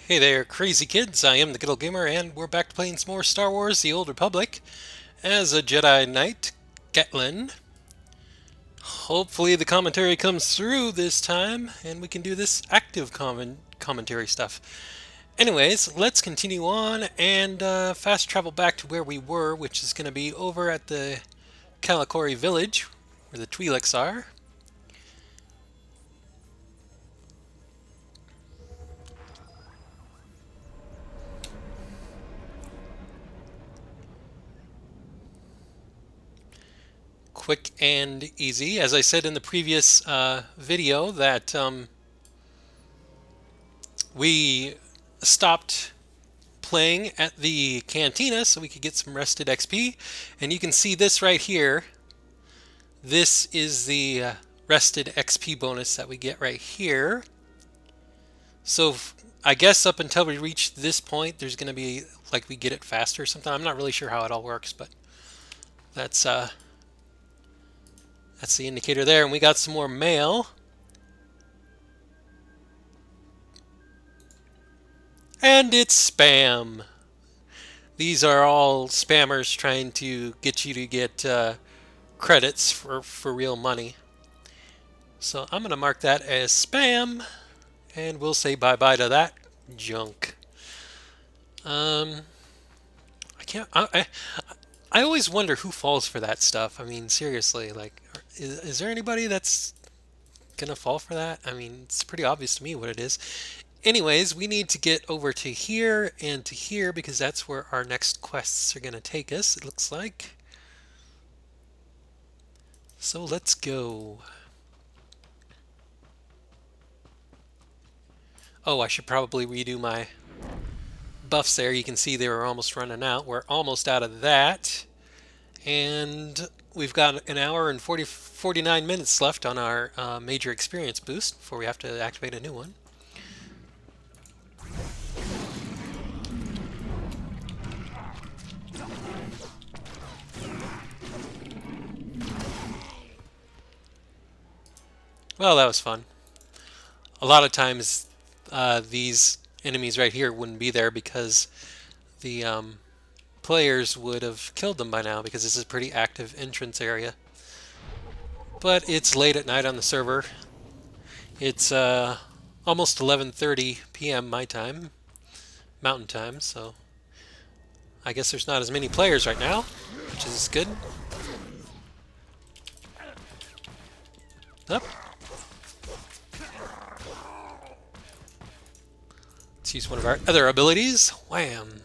Hey there, crazy kids. I am the GoodOldGamer, and we're back to playing some more Star Wars The Old Republic as a Jedi Knight, Gatlin. Hopefully the commentary comes through this time, and we can do this active commentary stuff. Anyways, let's continue on and fast travel back to where we were, which is going to be over at the Kalikori village, where the Twi'leks are. Quick and easy. As I said in the previous video, that we stopped playing at the cantina so we could get some rested XP. And you can see this right here. This is the rested XP bonus that we get right here. So I guess up until we reach this point, there's going to be like we get it faster or something. I'm not really sure how it all works, but that's the indicator there. And we got some more mail. And it's spam. These are all spammers trying to get you to get credits for real money. So I'm going to mark that as spam, and we'll say bye-bye to that junk. I can't. I always wonder who falls for that stuff. I mean, seriously, like, is there anybody that's gonna fall for that? I mean, it's pretty obvious to me what it is. Anyways, we need to get over to here and to here because that's where our next quests are gonna take us, it looks like. So let's go. Oh, I should probably redo my buffs there. You can see they were almost running out. We're almost out of that. And we've got an hour and 49 minutes left on our major experience boost before we have to activate a new one. Well, that was fun. A lot of times these enemies right here wouldn't be there because the players would have killed them by now because this is a pretty active entrance area. But it's late at night on the server. It's almost 11:30 p.m. my time, Mountain Time, so I guess there's not as many players right now, which is good. Up. Let's use one of our other abilities. Wham!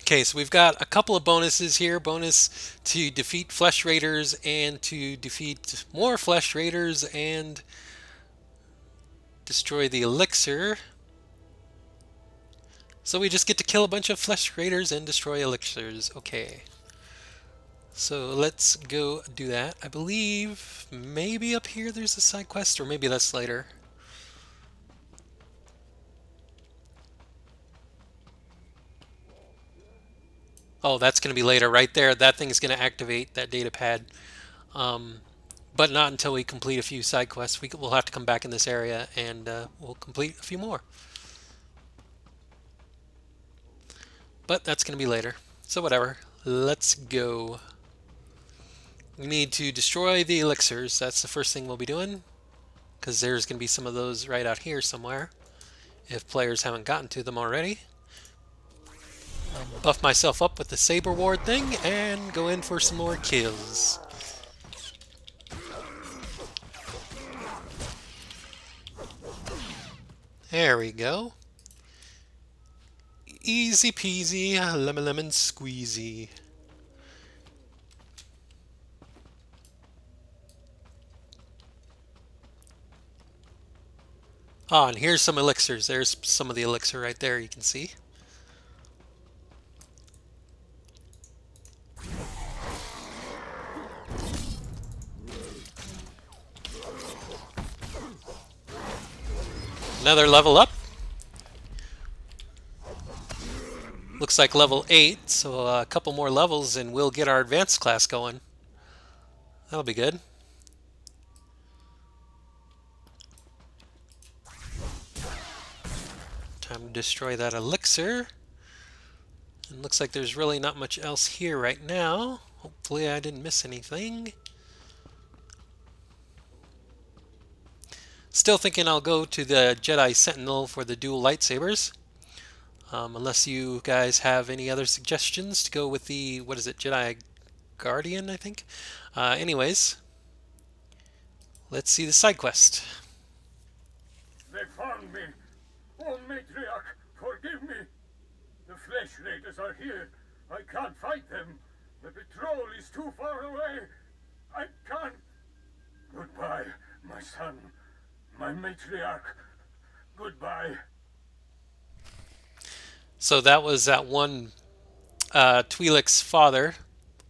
Okay, so we've got a couple of bonuses here. Bonus to defeat Flesh Raiders and to defeat more Flesh Raiders and destroy the elixir. So we just get to kill a bunch of Flesh Raiders and destroy elixirs. Okay. So let's go do that. I believe maybe up here there's a side quest, or maybe that's later. Oh, that's going to be later right there. That thing's going to activate that data pad. But not until we complete a few side quests. We'll have to come back in this area and we'll complete a few more. But that's going to be later. So whatever. Let's go. We need to destroy the elixirs. That's the first thing we'll be doing. Because there's going to be some of those right out here somewhere. If players haven't gotten to them already. I'll buff myself up with the saber ward thing and go in for some more kills. There we go. Easy peasy, lemon squeezy. Ah, and here's some elixirs. There's some of the elixir right there, you can see. Another level up. Looks like level 8, so a couple more levels and we'll get our advanced class going. That'll be good. Time to destroy that elixir. And looks like there's really not much else here right now. Hopefully I didn't miss anything. Still thinking I'll go to the Jedi Sentinel for the dual lightsabers. Unless you guys have any other suggestions to go with the, what is it, Jedi Guardian, I think? Anyways, let's see the side quest. They found me. Oh, Matriarch, forgive me. The flesh raiders are here. I can't fight them. The patrol is too far away. I can't. Goodbye, my son. My matriarch. Goodbye. So that was that one Twi'lek's father.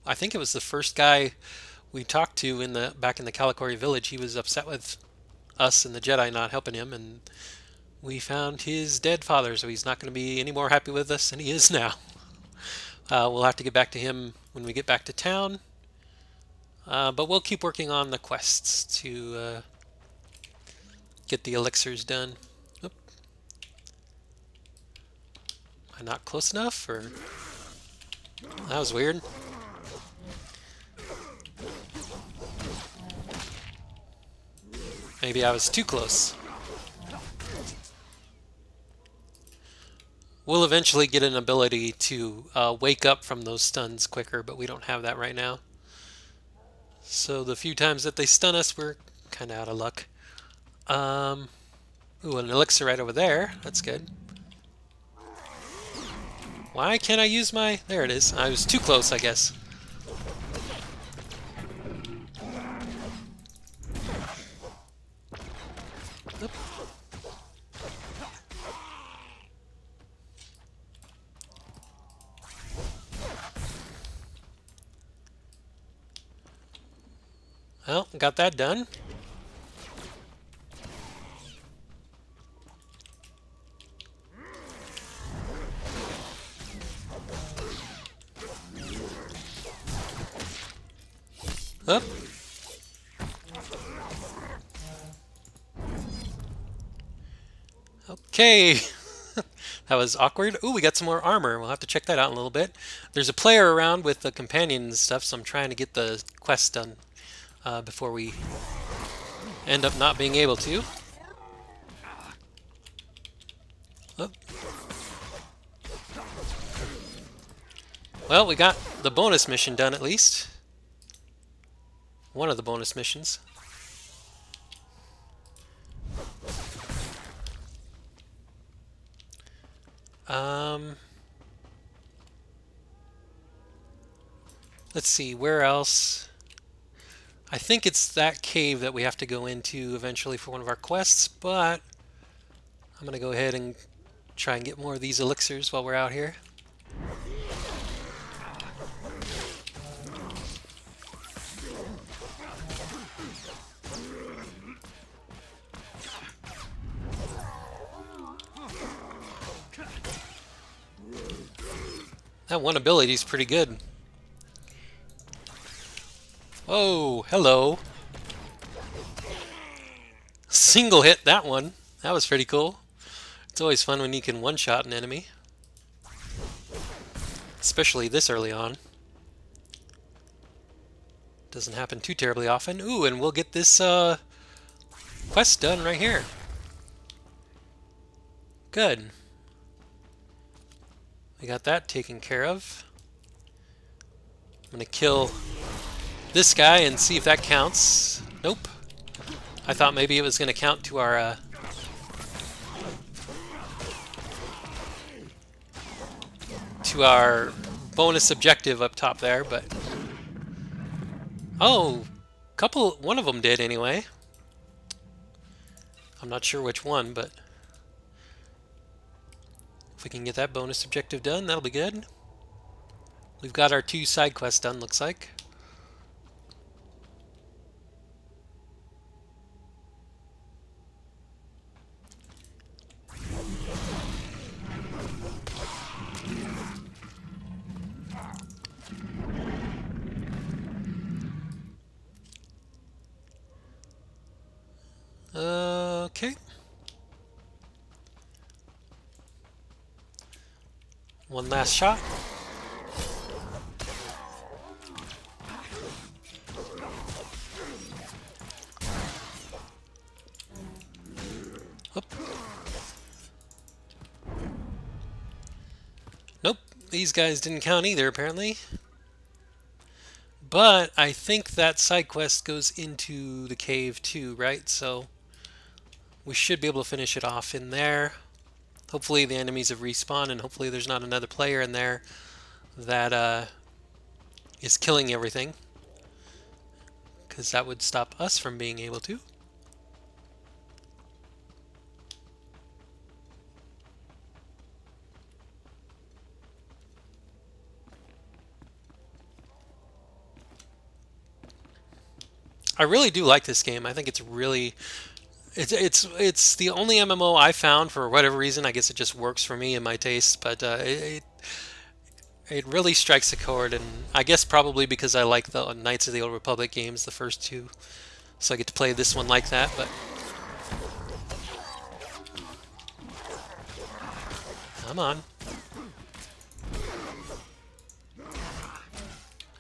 I think it was the first guy we talked to back in the Kalikori village. He was upset with us and the Jedi not helping him, and we found his dead father, so he's not going to be any more happy with us than he is now. We'll have to get back to him when we get back to town, but we'll keep working on the quests to get the elixirs done. Oop. Am I not close enough, or that was weird. Maybe I was too close. We'll eventually get an ability to wake up from those stuns quicker, but we don't have that right now. So the few times that they stun us, we're kind of out of luck. Ooh, an elixir right over there. That's good. Why can't I use my... There it is. I was too close, I guess. Oop. Well, got that done. Up. Okay. That was awkward. Ooh, we got some more armor. We'll have to check that out in a little bit. There's a player around with the companion and stuff, so I'm trying to get the quest done before we end up not being able to. Oh. Well, we got the bonus mission done at least. One of the bonus missions. Let's see, where else? I think it's that cave that we have to go into eventually for one of our quests, but I'm going to go ahead and try and get more of these elixirs while we're out here. That one ability is pretty good. Oh, hello. Single hit that one. That was pretty cool. It's always fun when you can one-shot an enemy. Especially this early on. Doesn't happen too terribly often. Ooh, and we'll get this quest done right here. Good. We got that taken care of. I'm going to kill this guy and see if that counts. Nope. I thought maybe it was going to count to our bonus objective up top there, but oh, one of them did anyway. I'm not sure which one, but if we can get that bonus objective done, that'll be good. We've got our 2 side quests done, looks like. Okay. One last shot. Oop. Nope, these guys didn't count either, apparently. But I think that side quest goes into the cave too, right? So we should be able to finish it off in there. Hopefully the enemies have respawned, and hopefully there's not another player in there that is killing everything, because that would stop us from being able to. I really do like this game. I think it's really it's the only MMO I found for whatever reason. I guess it just works for me and my taste, but it really strikes a chord, and I guess probably because I like the Knights of the Old Republic games, the first two, so I get to play this one like that. But come on,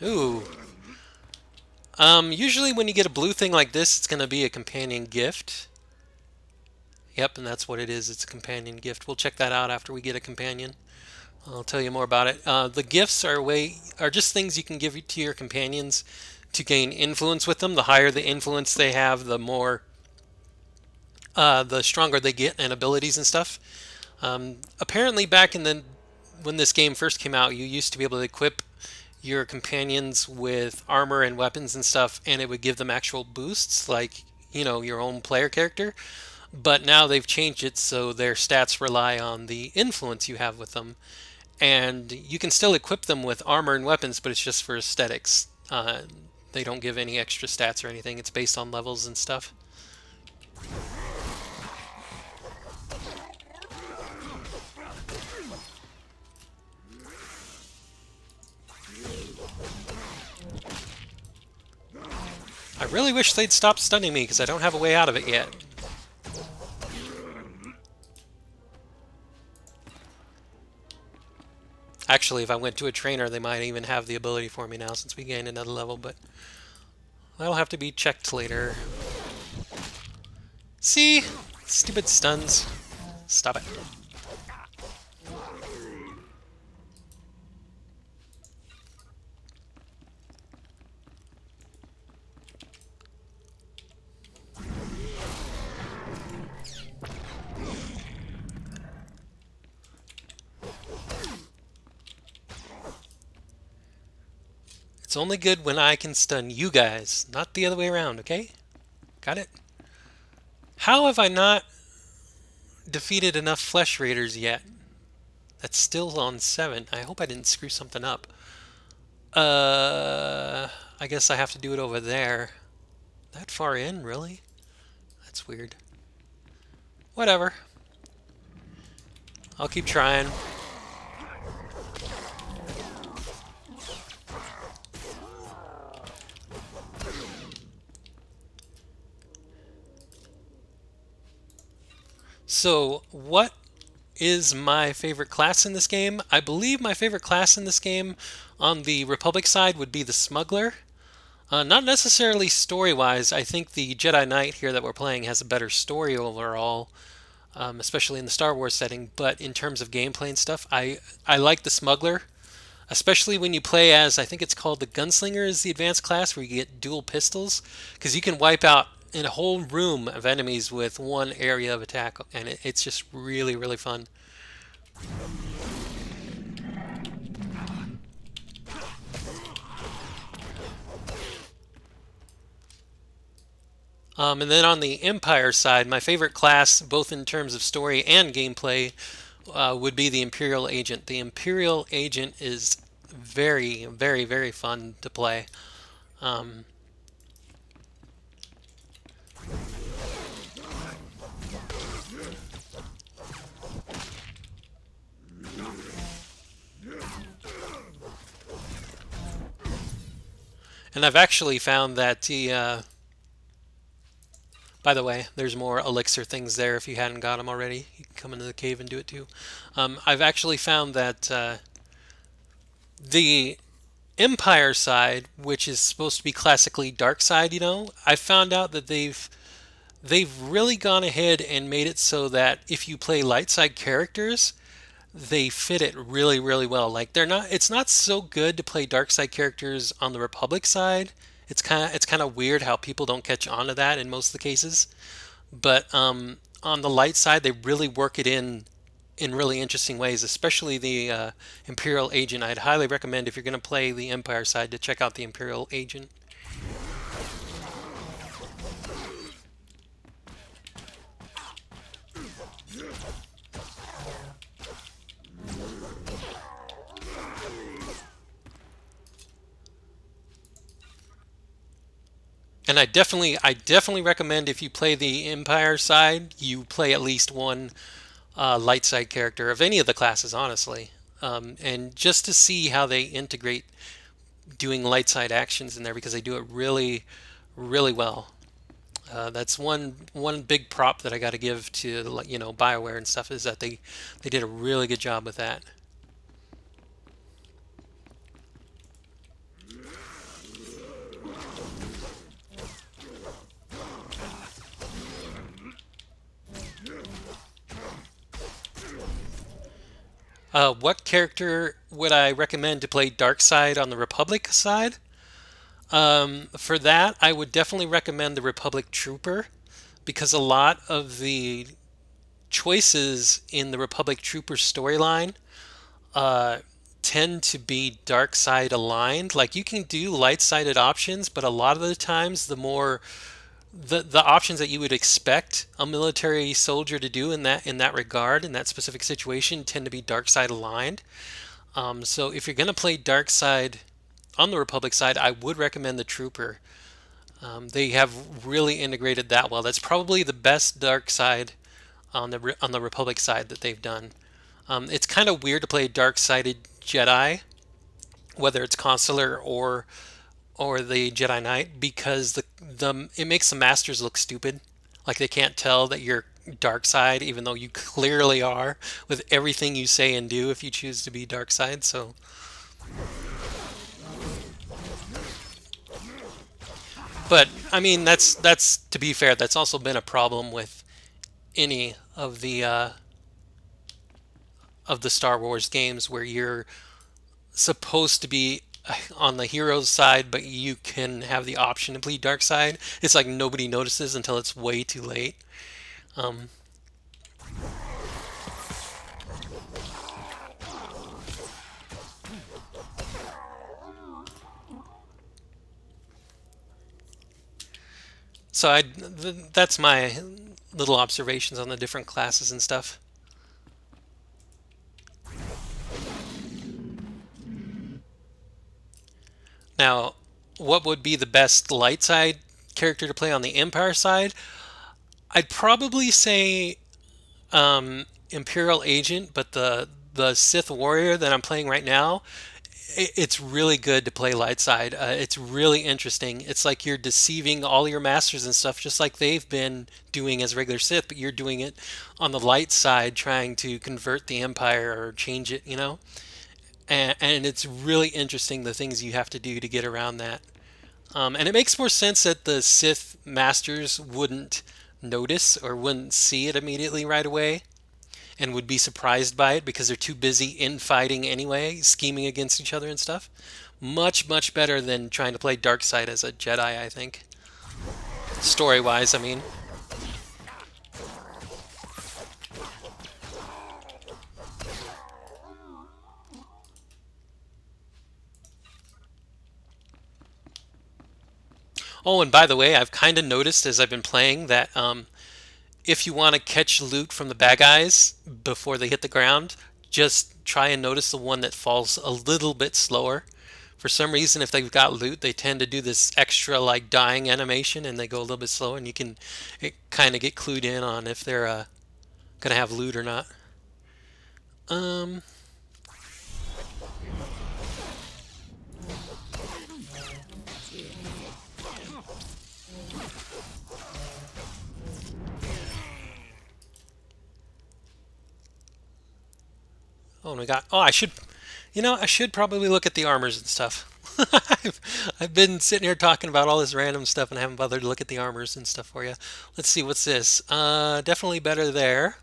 ooh. Usually when you get a blue thing like this, it's going to be a companion gift. Yep, and that's what it is. It's a companion gift. We'll check that out after we get a companion. I'll tell you more about it. The gifts are just things you can give to your companions to gain influence with them. The higher the influence they have, the stronger they get and abilities and stuff. Apparently, back in the when this game first came out, you used to be able to equip your companions with armor and weapons and stuff, and it would give them actual boosts, like your own player character. But now they've changed it so their stats rely on the influence you have with them, and you can still equip them with armor and weapons, but it's just for aesthetics. They don't give any extra stats or anything. It's based on levels and stuff. I really wish they'd stop stunning me because I don't have a way out of it yet. Actually, if I went to a trainer, they might even have the ability for me now since we gained another level, but that'll have to be checked later. See? Stupid stuns. Stop it. It's only good when I can stun you guys, not the other way around, okay? Got it? How have I not defeated enough Flesh Raiders yet? That's still on 7. I hope I didn't screw something up. I guess I have to do it over there. That far in, really? That's weird. Whatever. I'll keep trying. So, what is my favorite class in this game? I believe my favorite class in this game on the Republic side would be the Smuggler. Not necessarily story-wise. I think the Jedi Knight here that we're playing has a better story overall, especially in the Star Wars setting. But in terms of gameplay and stuff, I like the Smuggler, especially when you play as, I think it's called the Gunslinger is the advanced class, where you get dual pistols, because you can wipe out in a whole room of enemies with one area of attack, and it's just really, really fun. And then on the Empire side, my favorite class, both in terms of story and gameplay, would be the Imperial Agent. The Imperial Agent is very, very, very fun to play. Um, and I've actually found that By the way, there's more elixir things there if you hadn't got them already. You can come into the cave and do it too. I've actually found that the Empire side, which is supposed to be classically dark side, I found out that they've really gone ahead and made it so that if you play light side characters, they fit it really, really well. Like they're not it's not so good to play dark side characters on the Republic side. It's kind of weird how people don't catch on to that in most of the cases. But on the light side, they really work it in really interesting ways, especially the Imperial Agent. I'd highly recommend if you're going to play the Empire side to check out the Imperial Agent. And I definitely recommend if you play the Empire side, you play at least one light side character of any of the classes, honestly, and just to see how they integrate doing light side actions in there because they do it really, really well. That's one big prop that I got to give to BioWare and stuff is that they did a really good job with that. What character would I recommend to play Dark Side on the Republic side? For that, I would definitely recommend the Republic Trooper because a lot of the choices in the Republic Trooper storyline uh, tend to be dark side aligned. Like you can do light sided options, but a lot of the times the options that you would expect a military soldier to do in that regard in that specific situation tend to be dark side aligned. So if you're going to play dark side on the Republic side, I would recommend the Trooper. They have really integrated that well. That's probably the best dark side on the Republic side that they've done. It's kind of weird to play a dark-sided Jedi, whether it's Consular or the Jedi Knight, because the it makes the Masters look stupid. Like they can't tell that you're dark side, even though you clearly are with everything you say and do if you choose to be dark side. So, but I mean that's to be fair, that's also been a problem with any of the Star Wars games where you're supposed to be on the hero's side, but you can have the option to bleed dark side. It's like nobody notices until it's way too late. Um, so that's my little observations on the different classes and stuff. Now, what would be the best light side character to play on the Empire side? I'd probably say Imperial Agent, but the Sith Warrior that I'm playing right now, it's really good to play light side. It's really interesting. It's like you're deceiving all your masters and stuff, just like they've been doing as regular Sith, but you're doing it on the light side, trying to convert the Empire or change it. And it's really interesting the things you have to do to get around that. And it makes more sense that the Sith masters wouldn't notice or wouldn't see it immediately right away and would be surprised by it because they're too busy infighting anyway, scheming against each other and stuff. Much, much better than trying to play dark side as a Jedi, I think. Story wise, I mean. Oh, and by the way, I've kind of noticed as I've been playing that if you want to catch loot from the bad guys before they hit the ground, just try and notice the one that falls a little bit slower. For some reason, if they've got loot, they tend to do this extra like dying animation and they go a little bit slower, and you can kind of get clued in on if they're gonna have loot or not. Um, Oh, and we got. Oh, I should. I should probably look at the armors and stuff. I've been sitting here talking about all this random stuff and I haven't bothered to look at the armors and stuff for you. Let's see, what's this? Definitely better there.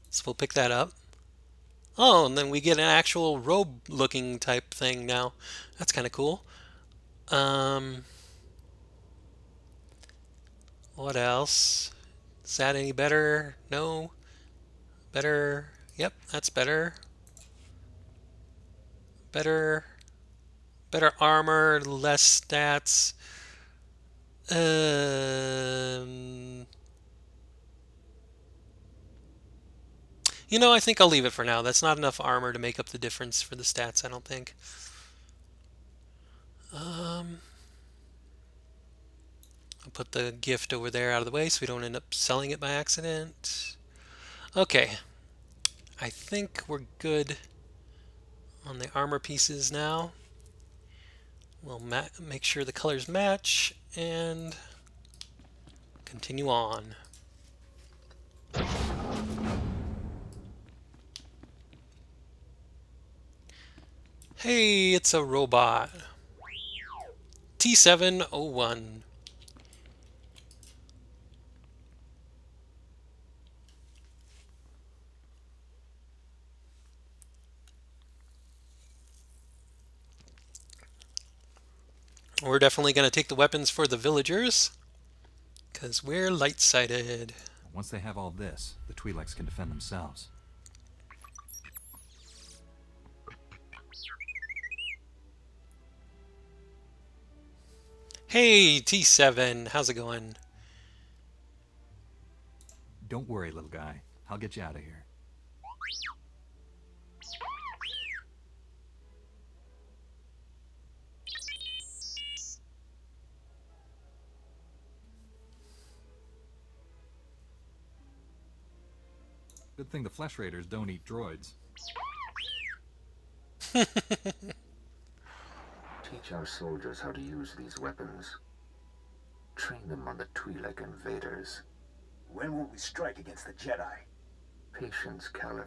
So we'll pick that up. Oh, and then we get an actual robe-looking type thing now. That's kind of cool. Um, what else? Is that any better? No. Better. Yep, that's better. Better. Better armor, less stats. Um, I think I'll leave it for now. That's not enough armor to make up the difference for the stats, I don't think. Um, I'll put the gift over there out of the way so we don't end up selling it by accident. Okay, I think we're good on the armor pieces now. We'll make sure the colors match and continue on. Hey, it's a robot. T701. We're definitely going to take the weapons for the villagers because we're light-sighted. Once they have all this, the Twi'leks can defend themselves. Hey, T7, how's it going? Don't worry, little guy. I'll get you out of here. Good thing the Flesh Raiders don't eat droids. Teach our soldiers how to use these weapons. Train them on the Twi'lek invaders. When will we strike against the Jedi? Patience, Caliph.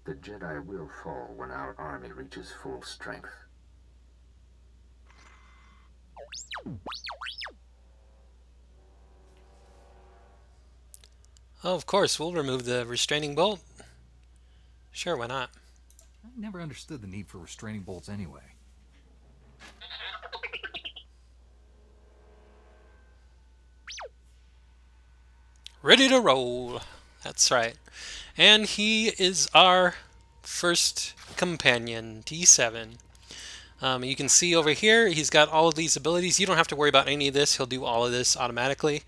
The Jedi will fall when our army reaches full strength. Oh, of course, we'll remove the restraining bolt. Sure, why not? I never understood the need for restraining bolts anyway. Ready to roll. That's right. And he is our first companion, T7. You can see over here, he's got all of these abilities. You don't have to worry about any of this. He'll do all of this automatically.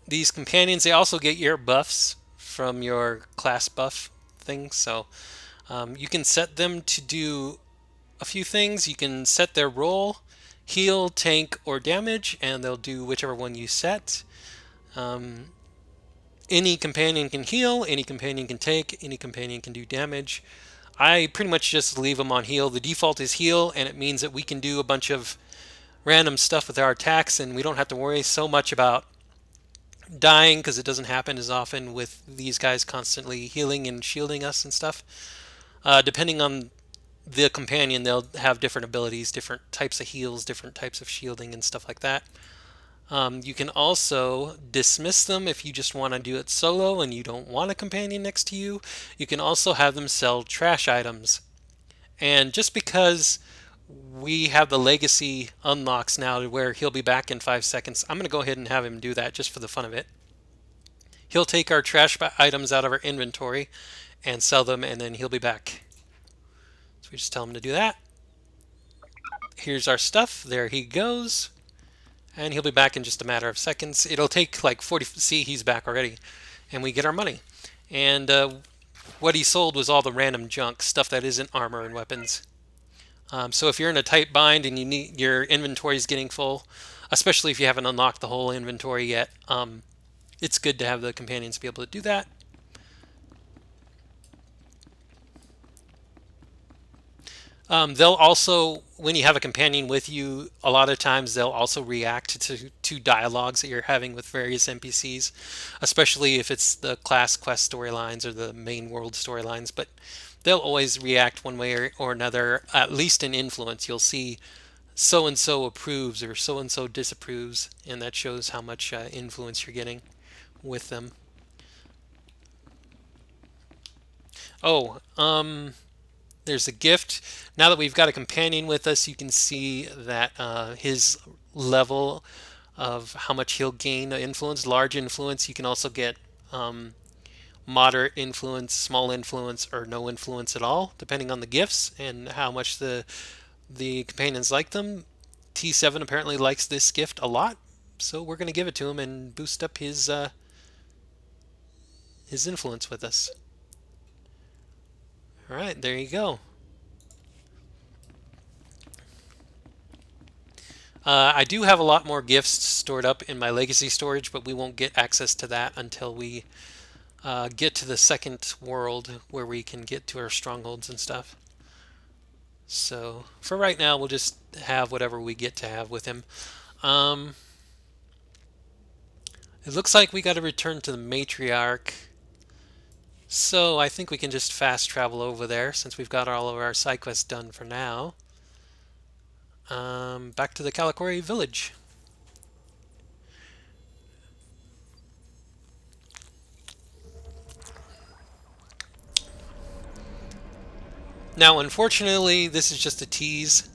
These companions, they also get your buffs from your class buff thing. So you can set them to do a few things. You can set their role, heal, tank, or damage, and they'll do whichever one you set. Any companion can heal, any companion can take, any companion can do damage. I pretty much just leave them on heal. The default is heal, and it means that we can do a bunch of random stuff with our attacks, and we don't have to worry so much about dying because it doesn't happen as often with these guys constantly healing and shielding us and stuff. Depending on the companion, they'll have different abilities, different types of heals, different types of shielding, and stuff like that. You can also dismiss them if you just want to do it solo and you don't want a companion next to you. You can also have them sell trash items. And just because we have the legacy unlocks now to where he'll be back in 5 seconds, I'm going to go ahead and have him do that just for the fun of it. He'll take our trash items out of our inventory and sell them, and then he'll be back. So we just tell him to do that. Here's our stuff. There he goes. And he'll be back in just a matter of seconds. It'll take like 40. See, he's back already. And we get our money. And what he sold was all the random junk, stuff that isn't armor and weapons. So if you're in a tight bind and your inventory is getting full, especially if you haven't unlocked the whole inventory yet, it's good to have the companions be able to do that. They'll also, when you have a companion with you, a lot of times they'll also react to dialogues that you're having with various NPCs, especially if it's the class quest storylines or the main world storylines. But they'll always react one way or another, at least in influence. You'll see so and so approves or so and so disapproves, and that shows how much influence you're getting with them. Oh, there's a gift. Now that we've got a companion with us, you can see that his level of how much he'll gain influence, large influence. You can also get moderate influence, small influence, or no influence at all, depending on the gifts and how much the companions like them. T7 apparently likes this gift a lot, so we're going to give it to him and boost up his influence with us. All right, there you go. I do have a lot more gifts stored up in my legacy storage, but we won't get access to that until we get to the second world where we can get to our strongholds and stuff. So for right now, we'll just have whatever we get to have with him. Um, it looks like we got to return to the matriarch. So I think we can just fast travel over there since we've got all of our side quests done for now. Back to the Kalikori village. Now, unfortunately, this is just a tease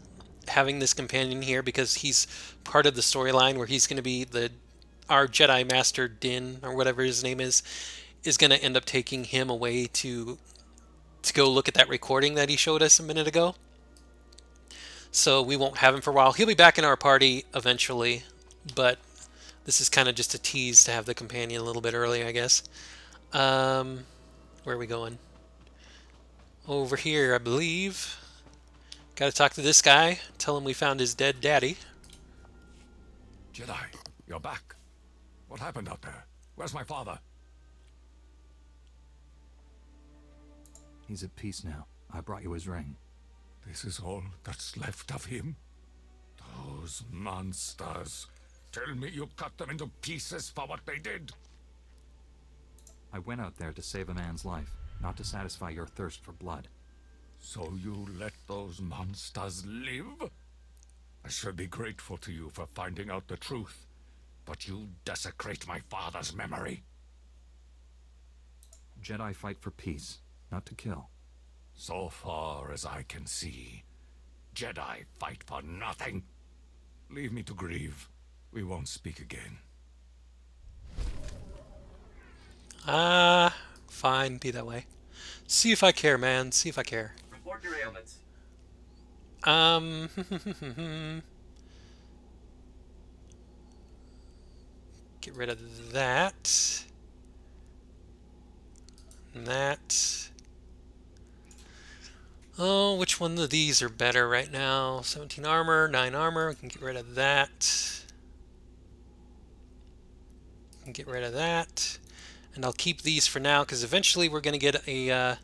having this companion here because he's part of the storyline where he's going to be the our Jedi Master Din or whatever his name is going to end up taking him away to go look at that recording that he showed us a minute ago. So we won't have him for a while. He'll be back in our party eventually, but this is kind of just a tease to have the companion a little bit early, I guess. Where are we going? Over here, I believe. Got to talk to this guy. Tell him we found his dead daddy. Jedi, you're back. What happened out there? Where's my father? He's at peace now. I brought you his ring. This is all that's left of him? Those monsters. Tell me you cut them into pieces for what they did. I went out there to save a man's life, not to satisfy your thirst for blood. So you let those monsters live? I should be grateful to you for finding out the truth, but you desecrate my father's memory. Jedi fight for peace, not to kill. So far as I can see, Jedi fight for nothing. Leave me to grieve. We won't speak again. Fine, be that way. See if I care, man. See if I care. Report your ailments. Um, get rid of that. And that. Oh, which one of these are better right now? 17 armor, 9 armor. We can get rid of that. We can get rid of that. And I'll keep these for now because eventually we're going to get a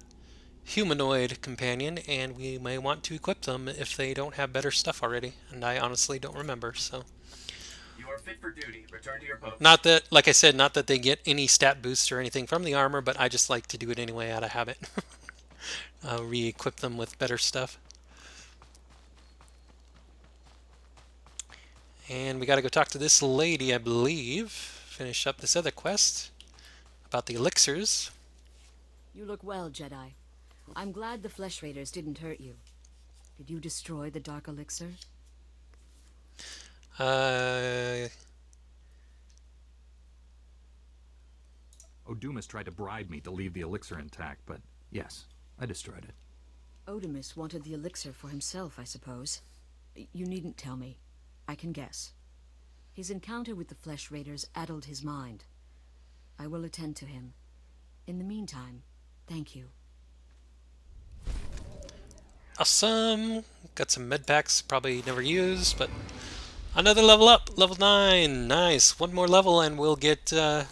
humanoid companion and we may want to equip them if they don't have better stuff already. And I honestly don't remember, so. You are fit for duty. Return to your post. Not that, like I said, not that they get any stat boosts or anything from the armor, but I just like to do it anyway out of habit. Re-equip them with better stuff. And we got to go talk to this lady, I believe. Finish up this other quest about the elixirs. You look well, Jedi. I'm glad the Flesh Raiders didn't hurt you. Did you destroy the Dark Elixir? Odumas tried to bribe me to leave the elixir intact, but yes, I destroyed it. Odumus wanted the elixir for himself, I suppose. You needn't tell me. I can guess. His encounter with the Flesh Raiders addled his mind. I will attend to him. In the meantime, thank you. Awesome. Got some med packs, probably never used, but another level up. Level 9. Nice. One more level and we'll get our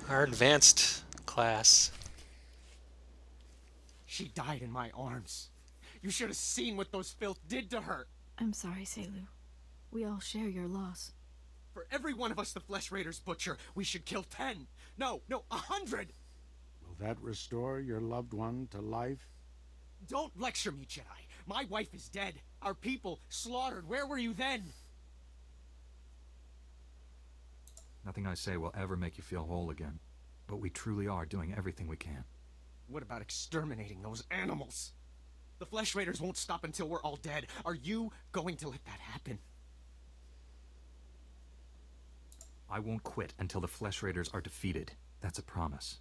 advanced class. She died in my arms. You should have seen what those filth did to her. I'm sorry, Selu. We all share your loss. For every one of us the Flesh Raiders butcher, we should kill 10. No, 100. Will that restore your loved one to life? Don't lecture me, Jedi. My wife is dead. Our people slaughtered. Where were you then? Nothing I say will ever make you feel whole again. But we truly are doing everything we can. What about exterminating those animals? The Flesh Raiders won't stop until we're all dead. Are you going to let that happen? I won't quit until the Flesh Raiders are defeated. That's a promise.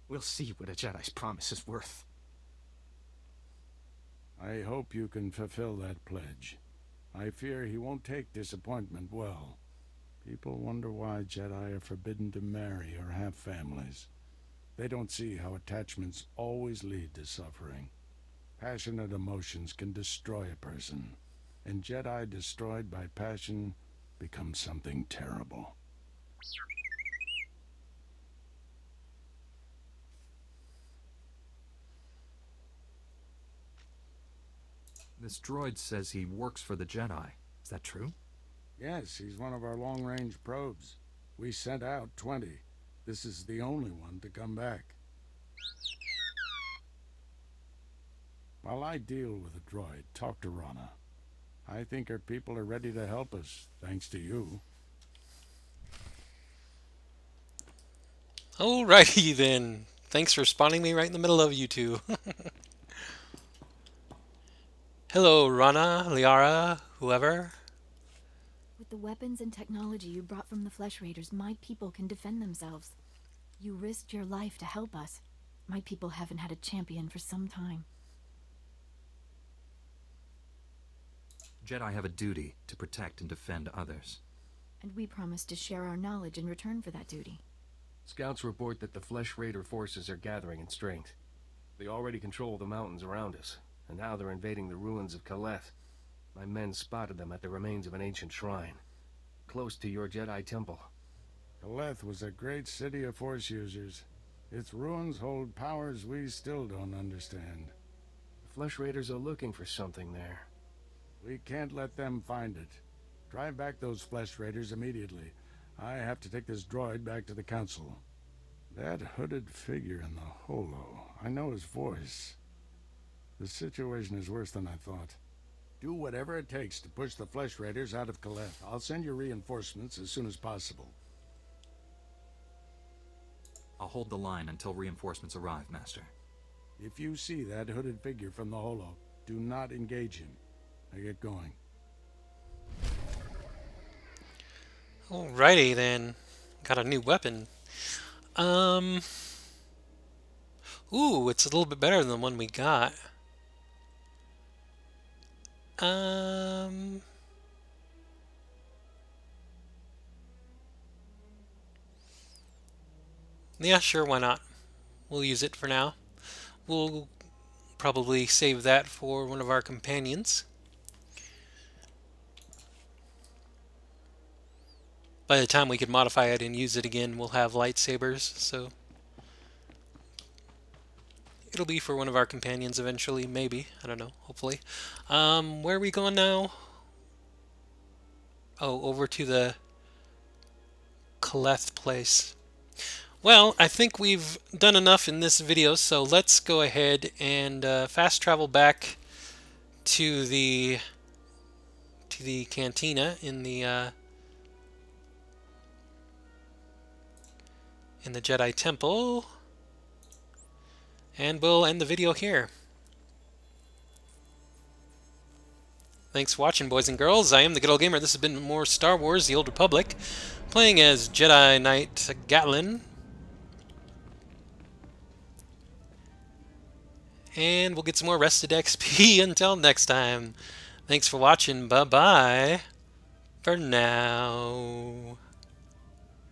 We'll see what a Jedi's promise is worth. I hope you can fulfill that pledge. I fear he won't take disappointment well. People wonder why Jedi are forbidden to marry or have families. They don't see how attachments always lead to suffering. Passionate emotions can destroy a person, and Jedi destroyed by passion become something terrible. This droid says he works for the Jedi. Is that true? Yes, he's one of our long-range probes. We sent out 20. This is the only one to come back. While I deal with the droid, talk to Rana. I think her people are ready to help us, thanks to you. Alrighty then. Thanks for spawning me right in the middle of you two. Hello, Rana, Liara, whoever. With the weapons and technology you brought from the Flesh Raiders, my people can defend themselves. You risked your life to help us. My people haven't had a champion for some time. Jedi have a duty to protect and defend others. And we promise to share our knowledge in return for that duty. Scouts report that the Flesh Raider forces are gathering in strength. They already control the mountains around us, and now they're invading the ruins of Kaleth. My men spotted them at the remains of an ancient shrine, close to your Jedi temple. Kaleth was a great city of Force users. Its ruins hold powers we still don't understand. The Flesh Raiders are looking for something there. We can't let them find it. Drive back those Flesh Raiders immediately. I have to take this droid back to the Council. That hooded figure in the holo, I know his voice. The situation is worse than I thought. Do whatever it takes to push the Flesh Raiders out of Kaleth. I'll send you reinforcements as soon as possible. I'll hold the line until reinforcements arrive, Master. If you see that hooded figure from the holo, do not engage him. I get going. Alrighty then. Got a new weapon. Ooh, it's a little bit better than the one we got. Yeah, sure, why not? We'll use it for now. We'll probably save that for one of our companions. By the time we can modify it and use it again, we'll have lightsabers, so it'll be for one of our companions eventually, maybe. I don't know, hopefully. Where are we going now? Oh, over to the Kaleth place. Well, I think we've done enough in this video, so let's go ahead and fast travel back to the cantina in the Jedi Temple, and we'll end the video here. Thanks for watching, boys and girls. I am the Good Old Gamer. This has been more Star Wars: The Old Republic, playing as Jedi Knight Gatlin. And we'll get some more rested XP until next time. Thanks for watching. Bye-bye for now.